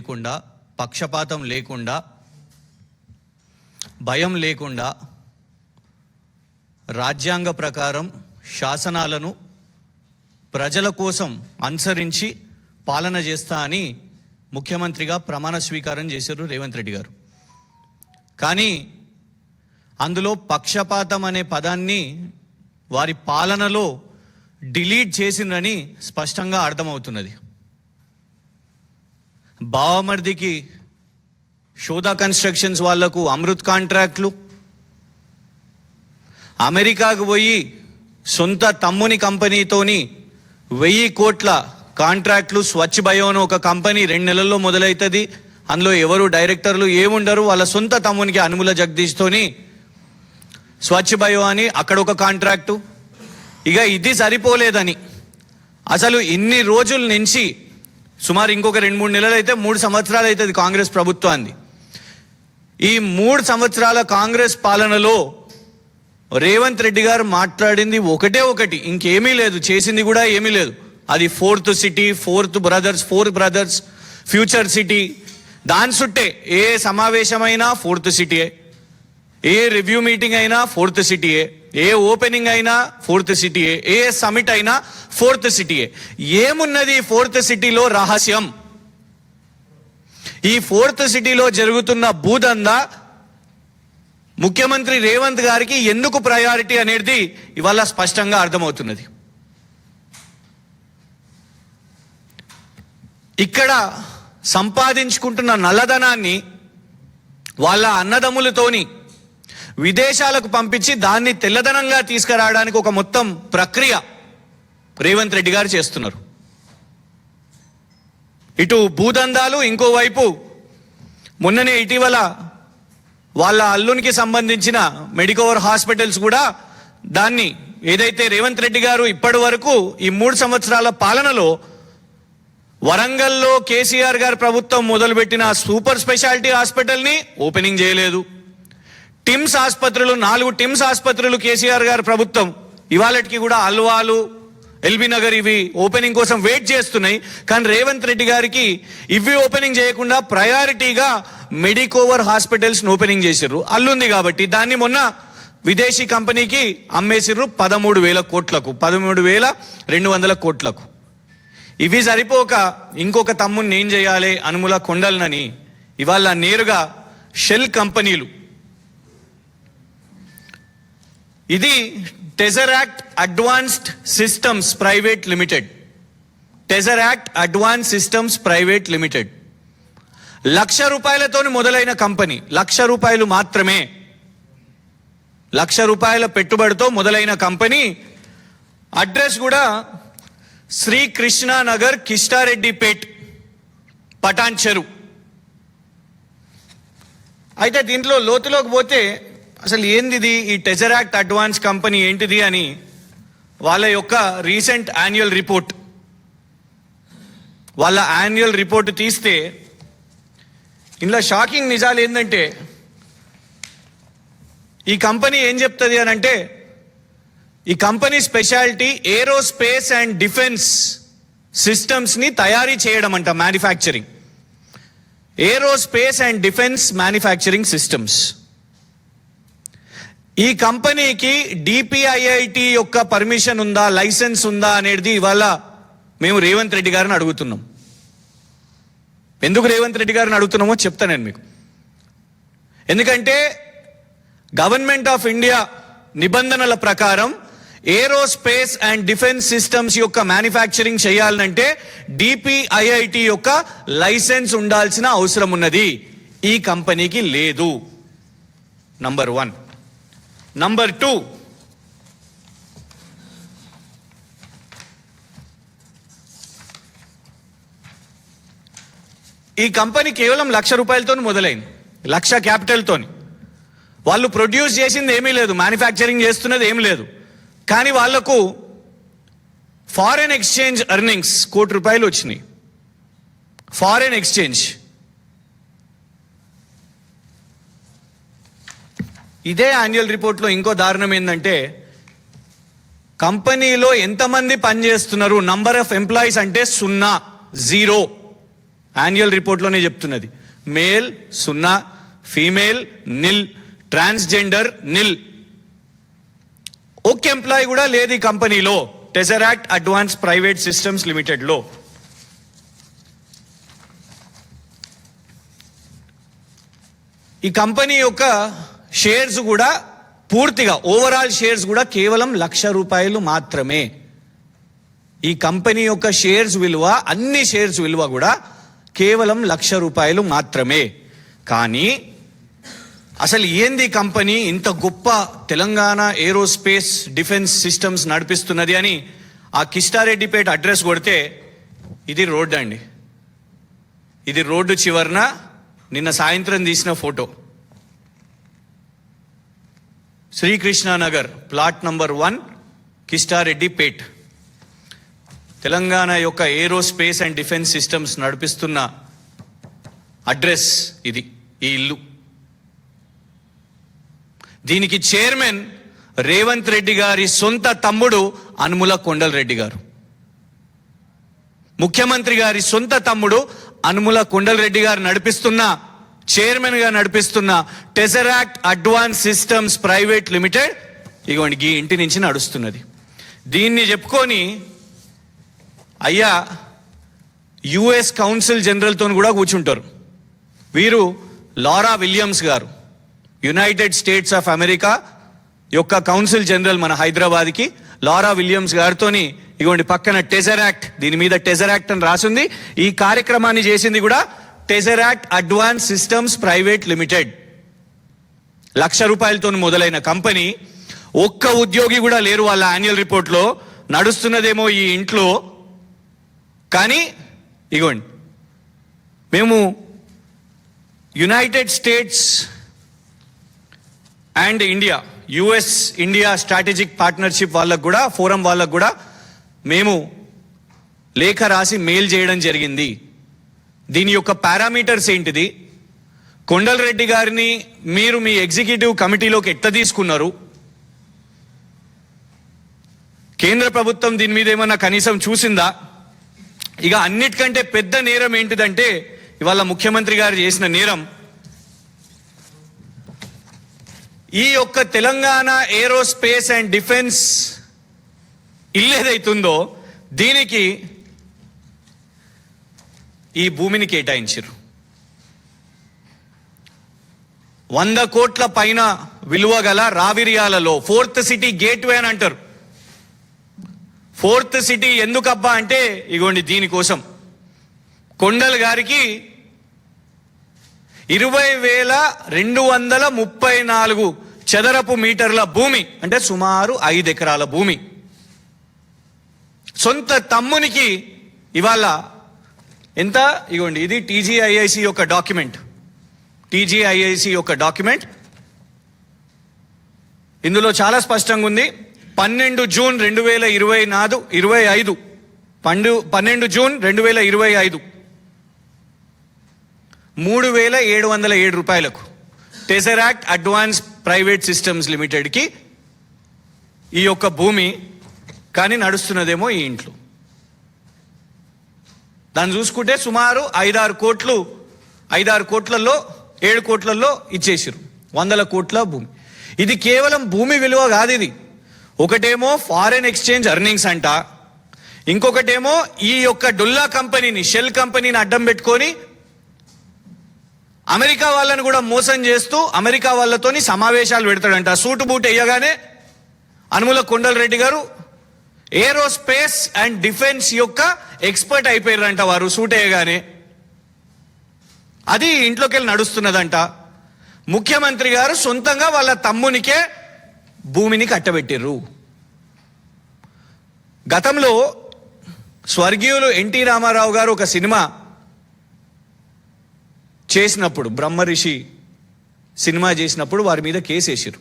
లేకుండా, పక్షపాతం లేకుండా, భయం లేకుండా రాజ్యాంగ ప్రకారం శాసనాలను ప్రజల కోసం అనుసరించి పాలన చేస్తా అని ముఖ్యమంత్రిగా ప్రమాణ స్వీకారం చేశారు రేవంత్ రెడ్డి గారు. కానీ అందులో పక్షపాతం అనే పదాన్ని వారి పాలనలో డిలీట్ చేసిందని స్పష్టంగా అర్థమవుతున్నది. బావమర్దికి షోదా కన్స్ట్రక్షన్స్ వాళ్లకు అమృత్ కాంట్రాక్ట్లు, అమెరికాకు పోయి సొంత తమ్ముని కంపెనీతోని 1000 కోట్ల కాంట్రాక్ట్లు, స్వచ్ఛ బయో అని ఒక కంపెనీ 2 నెలల్లో మొదలవుతుంది. అందులో ఎవరు డైరెక్టర్లు ఏముండరు, వాళ్ళ సొంత తమ్మునికి అనుముల జగదీష్తోని స్వచ్ఛ బయో అని అక్కడ ఒక కాంట్రాక్టు. ఇక ఇది సరిపోలేదని అసలు ఇన్ని రోజుల నుంచి సుమారు ఇంకొక 2-3 నెలలు అయితే 3 సంవత్సరాలు అవుతుంది కాంగ్రెస్ ప్రభుత్వాన్ని. ఈ 3 సంవత్సరాల కాంగ్రెస్ పాలనలో రేవంత్ రెడ్డి గారు మాట్లాడింది ఒకటి, ఇంకేమీ లేదు, చేసింది కూడా ఏమీ లేదు. అది 4th city, 4 brothers, future city. దాని చుట్టే ఏ సమావేశమైనా 4th సిటీయే, ఏ రివ్యూ మీటింగ్ అయినా 4th సిటీయే, ఏ ఓపెనింగ్ అయినా 4th సిటీయే, ఏ సమిట్ అయినా 4th సిటీయే. ఏమున్నది 4th సిటీలో రహస్యం? ఈ 4th సిటీలో జరుగుతున్న భూదందా ముఖ్యమంత్రి రేవంత్ గారికి ఎందుకు ప్రయారిటీ అనేది ఇవాళ స్పష్టంగా అర్థమవుతున్నది. ఇక్కడ సంపాదించుకుంటున్న నల్లధనాన్ని వాళ్ళ అన్నదమ్ములతోని విదేశాలకు పంపించి దాన్ని తెల్లధనంగా తీసుకురావడానికి ఒక మొత్తం ప్రక్రియ రేవంత్ రెడ్డి గారు చేస్తున్నారు. ఇటు భూదందాలు, ఇంకోవైపు మొన్ననే ఇటీవల వాళ్ళ అల్లునికి సంబంధించిన మెడికవర్ హాస్పిటల్స్ కూడా దాన్ని ఏదైతే రేవంత్ రెడ్డి గారు ఇప్పటి వరకు ఈ 3 సంవత్సరాల పాలనలో వరంగల్లో కేసీఆర్ గారి ప్రభుత్వం మొదలుపెట్టిన సూపర్ స్పెషాలిటీ హాస్పిటల్ని ఓపెనింగ్ చేయలేదు. టిమ్స్ ఆసుపత్రులు, 4 టిమ్స్ ఆసుపత్రులు కేసీఆర్ గారి ప్రభుత్వం ఇవాళకి కూడా అల్వాలు, ఎల్బీ నగర్ ఇవి ఓపెనింగ్ కోసం వెయిట్ చేస్తున్నాయి. కానీ రేవంత్ రెడ్డి గారికి ఇవి ఓపెనింగ్ చేయకుండా ప్రయారిటీగా మెడికోవర్ హాస్పిటల్స్ ఓపెనింగ్ చేసిర్రు. అల్లుంది కాబట్టి దాన్ని మొన్న విదేశీ కంపెనీకి అమ్మేసిర్రు 13,000 కోట్లకు, 13,200 కోట్లకు. ఇవి సరిపోక ఇంకొక తమ్ముని ఏం చేయాలి అనుముల కొండలనని ఇవాళ నేరుగా షెల్ కంపెనీలు, ఇది Tesseract advanced systems private limited, Tesseract advance systems private limited, 1,00,000 రూపాయలతోని మొదలైన కంపెనీ, 1,00,000 రూపాయలు మాత్రమే, 1,00,000 రూపాయల పెట్టుబడితో మొదలైన కంపెనీ. అడ్రస్ కూడా శ్రీకృష్ణ నగర్, కిష్టారెడ్డిపేట్, పటాన్ చెరు. అయితే దీంట్లో లోతులోకి పోతే అసలు ఏంది ఈ టెజరాక్ట్ అడ్వాన్స్ కంపెనీ ఏంటిది అని వాళ్ళ యొక్క రీసెంట్ యాన్యువల్ రిపోర్ట్, వాళ్ళ యాన్యువల్ రిపోర్ట్ తీస్తే ఇందులో షాకింగ్ నిజాలు ఏంటంటే ఈ కంపెనీ ఏం చెప్తుంది అని అంటే, ఈ company speciality aerospace and defence సిస్టమ్స్ని తయారీ చేయడం అంట, manufacturing, aerospace and defence manufacturing systems. ఈ కంపెనీకి డిపిఐఐటి యొక్క పర్మిషన్ ఉందా, లైసెన్స్ ఉందా అనేది ఇవాళ మేము రేవంత్ రెడ్డి గారిని అడుగుతున్నాం. ఎందుకు రేవంత్ రెడ్డి గారిని అడుగుతున్నామో చెప్తాను నేను మీకు. ఎందుకంటే గవర్నమెంట్ ఆఫ్ ఇండియా నిబంధనల ప్రకారం ఏరోస్పేస్ అండ్ డిఫెన్స్ సిస్టమ్స్ యొక్క మ్యానుఫ్యాక్చరింగ్ చేయాలంటే డిపిఐఐటి యొక్క లైసెన్స్ ఉండాల్సిన అవసరం ఉన్నది. ఈ కంపెనీకి లేదు. నంబర్ 1. నంబర్ 2, ఈ కంపెనీ కేవలం 1,00,000 రూపాయలతో మొదలైంది, 1,00,000 క్యాపిటల్తోని. వాళ్ళు ప్రొడ్యూస్ చేసింది ఏమీ లేదు, మ్యానుఫ్యాక్చరింగ్ చేస్తున్నది ఏమీ లేదు. కానీ వాళ్లకు ఫారెన్ ఎక్స్చేంజ్ ఎర్నింగ్స్ 1 కోటి రూపాయలు వచ్చినాయి. Foreign exchange. ఇదే యాన్యువల్ రిపోర్ట్లో ఇంకో దారుణం ఏంటంటే, కంపెనీలో ఎంతమంది పనిచేస్తున్నారు, నంబర్ ఆఫ్ ఎంప్లాయీస్ అంటే 0. యాన్యువల్ రిపోర్ట్లోనే చెప్తున్నది. మేల్ 0, ఫీమేల్ నిల్, ట్రాన్స్జెండర్ నిల్. ఒక్క ఎంప్లాయీ కూడా లేదు ఈ కంపెనీలో, టెజరాక్ట్ అడ్వాన్స్ ప్రైవేట్ సిస్టమ్స్ లిమిటెడ్లో. ఈ కంపెనీ యొక్క షేర్స్ కూడా పూర్తిగా ఓవరాల్ షేర్స్ కూడా కేవలం ₹1,00,000 మాత్రమే. ఈ కంపెనీ యొక్క షేర్స్ విలువ, అన్ని షేర్స్ విలువ కూడా కేవలం ₹1,00,000 మాత్రమే. కానీ అసలు ఏంది కంపెనీ ఇంత గొప్ప తెలంగాణ ఏరోస్పేస్ డిఫెన్స్ సిస్టమ్స్ నడిపిస్తున్నది అని ఆ కిష్టారెడ్డిపేట అడ్రస్ కొడితే ఇది రోడ్డు అండి. ఇది రోడ్డు చివరన నిన్న సాయంత్రం తీసిన photo. Srikrishnanagar plot number 1 Kistareddypet. Telangana యొక్క ఏరోస్పేస్ అండ్ డిఫెన్స్ సిస్టమ్స్ నడిపిస్తున్న అడ్రస్ ఇది, ఈ ఇల్లు. దీనికి చైర్మన్ రేవంత్ రెడ్డి గారి సొంత తమ్ముడు అనుముల కొండల్ రెడ్డి గారు. ముఖ్యమంత్రి గారి సొంత తమ్ముడు అనుముల కొండల్ రెడ్డి గారు నడిపిస్తున్న, చైర్మన్ గా నడిపిస్తున్న టెజరాక్ట్ అడ్వాన్స్ సిస్టమ్స్ ప్రైవేట్ లిమిటెడ్ ఇగోండి ఈ ఇంటి నుంచి నడుస్తున్నది. దీన్ని చెప్పుకొని అయ్యా యుఎస్ కౌన్సిల్ జనరల్తో కూడా కూర్చుంటారు. వీరు లారా విలియమ్స్ గారు, యునైటెడ్ స్టేట్స్ ఆఫ్ అమెరికా యొక్క కౌన్సిల్ జనరల్ మన హైదరాబాద్కి. లారా విలియమ్స్ గారితోని ఇగోండి పక్కన టెజరాక్ట్, దీని మీద టెజరాక్ట్ అని రాసింది. ఈ కార్యక్రమాన్ని చేసింది కూడా టెజరాక్ట్ అడ్వాన్స్ సిస్టమ్స్ ప్రైవేట్ లిమిటెడ్. ₹1,00,000 మొదలైన కంపెనీ, ఒక్క ఉద్యోగి కూడా లేరు వాళ్ళ యాన్యువల్ రిపోర్ట్లో. నడుస్తున్నదేమో ఈ ఇంట్లో. కానీ ఇగోండి మేము United States and India, US India strategic partnership వాళ్ళకు కూడా, ఫోరం వాళ్ళకు కూడా మేము లేఖ రాసి మెయిల్ చేయడం జరిగింది. దీని యొక్క పారామీటర్స్ ఏంటిది, కొండల్ రెడ్డి గారిని మీరు మీ ఎగ్జిక్యూటివ్ కమిటీలోకి ఎట్లా తీసుకున్నారు, కేంద్ర ప్రభుత్వం దీని మీద ఏమన్నా కనీసం చూసిందా. ఇక అన్నిటికంటే పెద్ద నేరం ఏంటిదంటే ఇవాళ ముఖ్యమంత్రి గారు చేసిన నేరం, ఈ యొక్క తెలంగాణ ఏరోస్పేస్ అండ్ డిఫెన్స్ ఇల్లు ఏదైతుందో దీనికి ఈ భూమిని కేటాయించారు. 100 కోట్ల పైన విలువ గల రావిరియాలలో 4th సిటీ గేట్వే అని అంటారు. 4th సిటీ ఎందుకబ్బా అంటే ఇగోండి దీనికోసం. కొండల్ గారికి 20,234 చదరపు మీటర్ల భూమి, అంటే సుమారు 5 ఎకరాల భూమి. సొంత తమ్మునికి ఇవాళ ఎంత, ఇగోండి ఇది టీజీఐఐసి యొక్క డాక్యుమెంట్. టీజీఐఐసి యొక్క డాక్యుమెంట్ ఇందులో చాలా స్పష్టంగా ఉంది. 12 June 2025, 12 June 2025 ₹3,707 Tesseract advance private systems లిమిటెడ్కి ఈ యొక్క భూమి. కానీ నడుస్తున్నదేమో ఈ ఇంట్లో. దాన్ని చూసుకుంటే సుమారు 5-6 కోట్లు, 5-6 కోట్లలో 7 కోట్లలో ఇచ్చేసారు. 100 కోట్ల భూమి. ఇది కేవలం భూమి విలువ కాదు. ఇది ఒకటేమో ఫారెన్ ఎక్స్చేంజ్ ఎర్నింగ్స్ అంట, ఇంకొకటేమో ఈ యొక్క డొల్లా కంపెనీని, షెల్ కంపెనీని అడ్డం పెట్టుకొని అమెరికా వాళ్ళని కూడా మోసం చేస్తూ అమెరికా వాళ్ళతోని సమావేశాలు పెడతాడంట. సూటు బూట్ వేయగానే అనుముల కొండల్ రెడ్డి గారు ఏరోస్పేస్ అండ్ డిఫెన్స్ యొక్క ఎక్స్పర్ట్ అయిపోయారంట వారు సూట్ వేయగానే. అది ఇంట్లోకి వెళ్ళి నడుస్తున్నదంట. ముఖ్యమంత్రి గారు సొంతంగా వాళ్ళ తమ్మునికే భూమిని కట్టబెట్టిర్రు. గతంలో స్వర్గీయులు ఎన్టీ రామారావు గారు ఒక సినిమా చేసినప్పుడు, బ్రహ్మరిషి సినిమా చేసినప్పుడు వారి మీద కేసు వేసారు.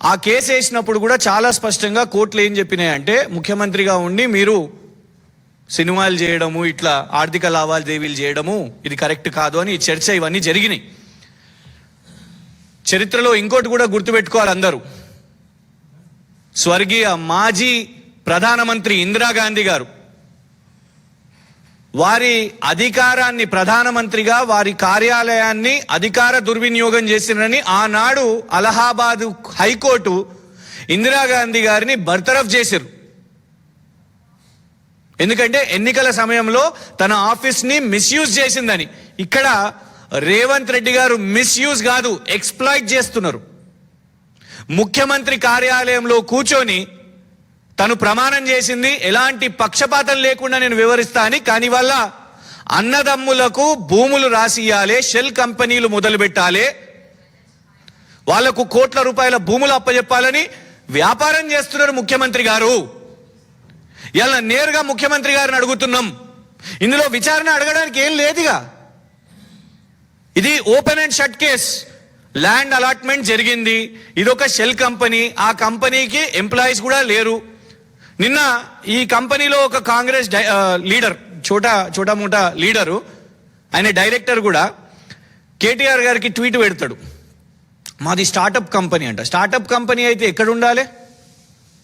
ఆ కేసు వేసినప్పుడు కూడా చాలా స్పష్టంగా కోర్టులు ఏం చెప్పినాయంటే, ముఖ్యమంత్రిగా ఉండి మీరు సినిమాలు చేయడము, ఇట్లా ఆర్థిక లావాదేవీలు చేయడము ఇది కరెక్ట్ కాదు అని చర్చ ఇవన్నీ జరిగినాయి. చరిత్రలో ఇంకోటి కూడా గుర్తుపెట్టుకోవాలి అందరూ. స్వర్గీయ మాజీ ప్రధానమంత్రి ఇందిరాగాంధీ గారు వారి అధికారాన్ని, ప్రధానమంత్రిగా వారి కార్యాలయాన్ని అధికార దుర్వినియోగం చేసినని ఆనాడు అలహాబాద్ హైకోర్టు ఇందిరాగాంధీ గారిని బర్తరఫ్ చేశారు. ఎందుకంటే ఎన్నికల సమయంలో తన ఆఫీస్ని మిస్యూజ్ చేసిందని. ఇక్కడ రేవంత్ రెడ్డి గారు మిస్యూజ్ కాదు, ఎక్స్ప్లాయిట్ చేస్తున్నారు. ముఖ్యమంత్రి కార్యాలయంలో కూర్చొని తను ప్రమాణం చేసింది ఎలాంటి పక్షపాతం లేకుండా నేను వివరిస్తా అని. కానీ వల్ల అన్నదమ్ములకు భూములు రాసియాలి, షెల్ కంపెనీలు మొదలు పెట్టాలి, వాళ్లకు కోట్ల రూపాయల భూములు అప్పచెప్పాలని వ్యాపారం చేస్తున్నారు ముఖ్యమంత్రి గారు. ఇలా నేరుగా ముఖ్యమంత్రి గారిని అడుగుతున్నాం. ఇందులో విచారణ అడగడానికి ఏం లేదుగా. ఇది open and shut case. Land allotment జరిగింది, ఇదొక షెల్ కంపెనీ, ఆ కంపెనీకి ఎంప్లాయీస్ కూడా లేరు. నిన్న ఈ కంపెనీలో ఒక కాంగ్రెస్ లీడర్, చోటా మోటా లీడరు, ఆయన డైరెక్టర్ కూడా కేటీఆర్ గారికి ట్వీట్ పెడతాడు, మాది స్టార్టప్ కంపెనీ అంట. స్టార్టప్ కంపెనీ అయితే ఎక్కడ ఉండాలి?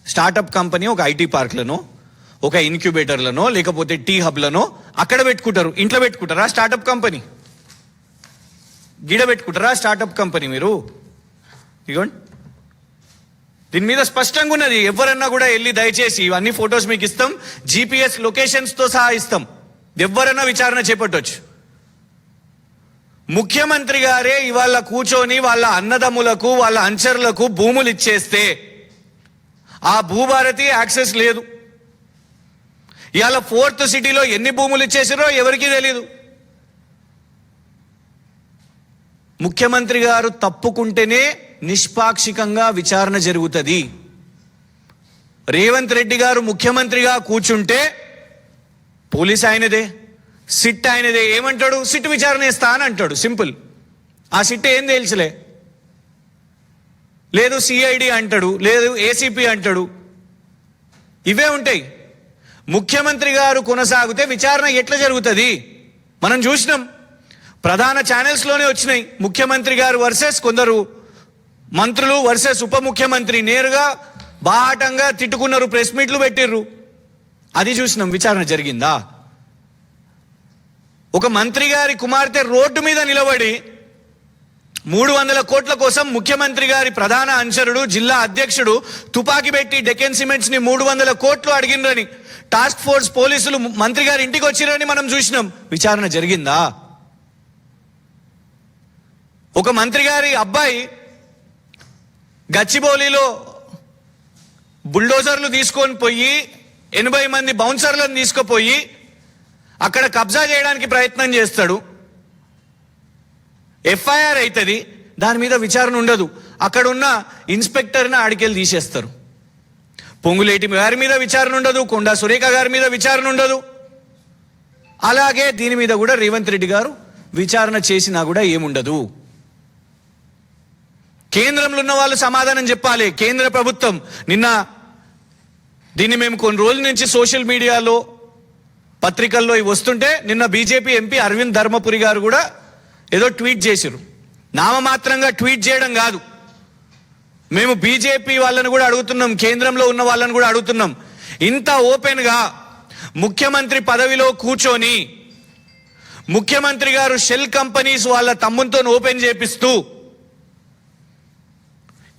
స్టార్టప్ కంపెనీ ఒక ఐటీ పార్క్లను, ఒక ఇన్క్యుబేటర్లను, లేకపోతే టీ హబ్లను అక్కడ పెట్టుకుంటారు. ఇంట్లో పెట్టుకుంటారా స్టార్టప్ కంపెనీ? గిడ పెట్టుకుంటారా స్టార్టప్ కంపెనీ? మీరు ఇగోండి, దీని మీద స్పష్టంగా ఉన్నది. ఎవరన్నా కూడా వెళ్ళి దయచేసి ఇవన్నీ ఫొటోస్ మీకు ఇస్తాం, GPS లొకేషన్స్తో సహా ఇస్తాం. ఎవరన్నా విచారణ చేపట్టవచ్చు. ముఖ్యమంత్రి గారే ఇవాళ కూర్చొని వాళ్ళ అన్నదమ్ములకు, వాళ్ళ అంచర్లకు భూములు ఇచ్చేస్తే ఆ భూభారతి యాక్సెస్ లేదు. ఇవాళ 4th సిటీలో ఎన్ని భూములు ఇచ్చేసారో ఎవరికీ తెలియదు. ముఖ్యమంత్రి గారు తప్పుకుంటేనే నిష్పాక్షికంగా విచారణ జరుగుతుంది. రేవంత్ రెడ్డి గారు ముఖ్యమంత్రిగా కూర్చుంటే పోలీస్ ఆయనదే, సిట్ ఆయనదే. ఏమంటాడు? సిట్ విచారణ చేస్తా అని అంటాడు, సింపుల్. ఆ సిట్ ఏం తెలుసులే, లేదు CID అంటాడు, లేదు ACP అంటాడు. ఇవే ఉంటాయి. ముఖ్యమంత్రి గారు కొనసాగితే విచారణ ఎట్లా జరుగుతుంది? మనం చూసినాం, ప్రధాన ఛానల్స్లోనే వచ్చినాయి. ముఖ్యమంత్రి గారు వర్సెస్ కొందరు మంత్రులు వర్సెస్ ఉప ముఖ్యమంత్రి నేరుగా బాహటంగా తిట్టుకున్నారు, ప్రెస్ మీట్లు పెట్టిర్రు. అది చూసినాం. విచారణ జరిగిందా? ఒక మంత్రి గారి కుమార్తె రోడ్డు మీద నిలబడి 300 కోట్ల కోసం ముఖ్యమంత్రి గారి ప్రధాన అనుచరుడు, జిల్లా అధ్యక్షుడు తుపాకీ పెట్టి డెక్కన్ సిమెంట్స్ ని 300 కోట్లు అడిగినరని టాస్క్ ఫోర్స్ పోలీసులు మంత్రి గారి ఇంటికి వచ్చిరని మనం చూసినాం. విచారణ జరిగిందా? ఒక మంత్రి గారి అబ్బాయి గచ్చిబౌలిలో బుల్డోజర్లు తీసుకొని పోయి 80 మంది బౌన్సర్లను తీసుకుపోయి అక్కడ కబ్జా చేయడానికి ప్రయత్నం చేస్తాడు. FIR అవుతుంది, దాని మీద విచారణ ఉండదు. అక్కడ ఉన్న ఇన్స్పెక్టర్ని ఆడికెళ్ళి తీసేస్తారు. పొంగులేటి గారి మీద విచారణ ఉండదు, కొండా సురేఖ గారి మీద విచారణ ఉండదు. అలాగే దీని మీద కూడా రేవంత్ రెడ్డి గారు విచారణ చేసినా కూడా ఏముండదు. కేంద్రంలో ఉన్న వాళ్ళు సమాధానం చెప్పాలి. కేంద్ర ప్రభుత్వం నిన్న దీన్ని మేము కొన్ని రోజుల నుంచి సోషల్ మీడియాలో, పత్రికల్లో ఇవి వస్తుంటే నిన్న BJP MP అరవింద్ ధర్మపురి గారు కూడా ఏదో ట్వీట్ చేశారు. నామమాత్రంగా ట్వీట్ చేయడం కాదు, మేము BJP వాళ్ళని కూడా అడుగుతున్నాం, కేంద్రంలో ఉన్న వాళ్ళని కూడా అడుగుతున్నాం. ఇంత ఓపెన్గా ముఖ్యమంత్రి పదవిలో కూర్చొని ముఖ్యమంత్రి గారు షెల్ కంపెనీస్ వాళ్ళ తమ్ముతో ఓపెన్ చేపిస్తూ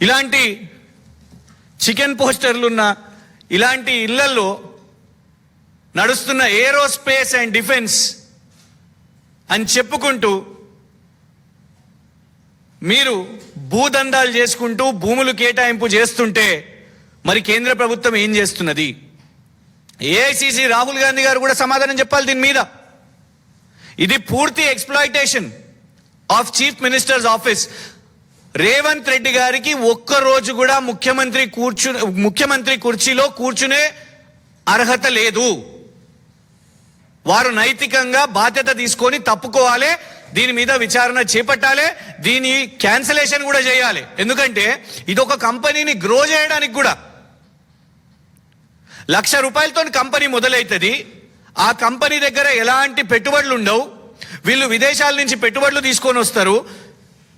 ఇలాంటి చికెన్ పోస్టర్లున్న ఇలాంటి ఇళ్లలో నడుస్తున్న ఏరోస్పేస్ అండ్ డిఫెన్స్ అని చెప్పుకుంటూ మీరు భూదందాలు చేసుకుంటూ భూములు కేటాయింపు చేస్తుంటే మరి కేంద్ర ప్రభుత్వం ఏం చేస్తున్నది? AICC రాహుల్ గాంధీ గారు కూడా సమాధానం చెప్పాలి దీని మీద. ఇది పూర్తి exploitation of chief ministers office. Revanth Reddy గారికి ఒక్కరోజు కూడా ముఖ్యమంత్రి కుర్చీలో కూర్చునే అర్హత లేదు. వారు నైతికంగా బాధ్యత తీసుకొని తప్పుకోవాలి, దీని మీద విచారణ చేపట్టాలి, దీని క్యాన్సిలేషన్ కూడా చేయాలి. ఎందుకంటే ఇదొక కంపెనీని గ్రో చేయడానికి కూడా ₹1,00,000 కంపెనీ మొదలవుతుంది. ఆ కంపెనీ దగ్గర ఎలాంటి పెట్టుబడులు ఉండవు. వీళ్ళు విదేశాల నుంచి పెట్టుబడులు తీసుకొని వస్తారు.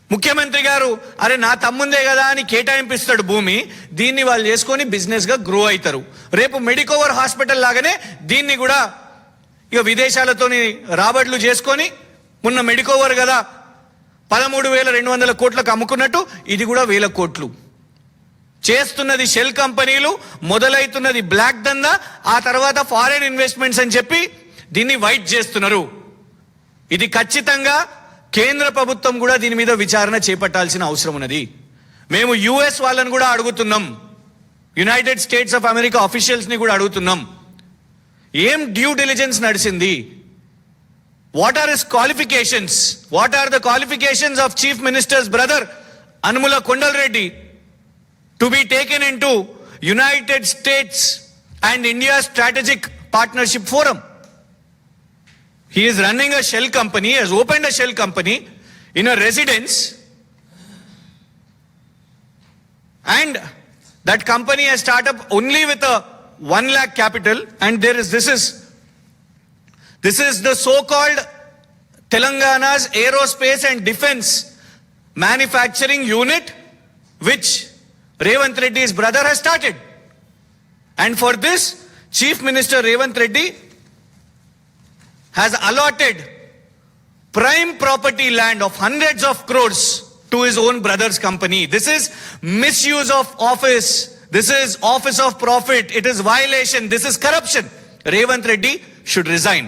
ముఖ్యమంత్రి గారు అరే నా తమ్ముందే కదా అని కేటాయింపిస్తాడు భూమి. దీన్ని వాళ్ళు చేసుకొని బిజినెస్గా గ్రో అవుతారు. రేపు మెడికోవర్ హాస్పిటల్ లాగానే దీన్ని కూడా ఇక విదేశాలతోని రాబడులు చేసుకొని మొన్న మెడికోవర్ కదా 13,200 కోట్లకు అమ్ముకున్నట్టు ఇది కూడా 1,000 కోట్లు చేస్తున్నది షెల్ కంపెనీలు, మొదలైతున్నది బ్లాక్ దందా, ఆ తర్వాత ఫారెన్ ఇన్వెస్ట్మెంట్స్ అని చెప్పి దీన్ని వైట్ చేస్తున్నారు. ఇది ఖచ్చితంగా కేంద్ర ప్రభుత్వం కూడా దీని మీద విచారణ చేపట్టాల్సిన అవసరం ఉన్నది. మేము యుఎస్ వాళ్ళని కూడా అడుగుతున్నాం, United States of America officials ని కూడా అడుగుతున్నాం, ఏం డ్యూ డిలిజెన్స్ నడిచింది? What are his qualifications? What are the qualifications of chief minister's brother Anumula Kondal Reddy to be taken into United States and India strategic partnership forum? He is running a shell company, has opened a shell company in a residence, and that company has started up only with a 1 lakh capital, and this is the so-called Telangana's aerospace and defense manufacturing unit which Revanth Reddy's brother has started. And for this, Chief Minister Revanth Reddy has allotted prime property land of hundreds of crores to his own brother's company. This is misuse of office. This is office of profit. It is violation. This is corruption. Revanth Reddy should resign.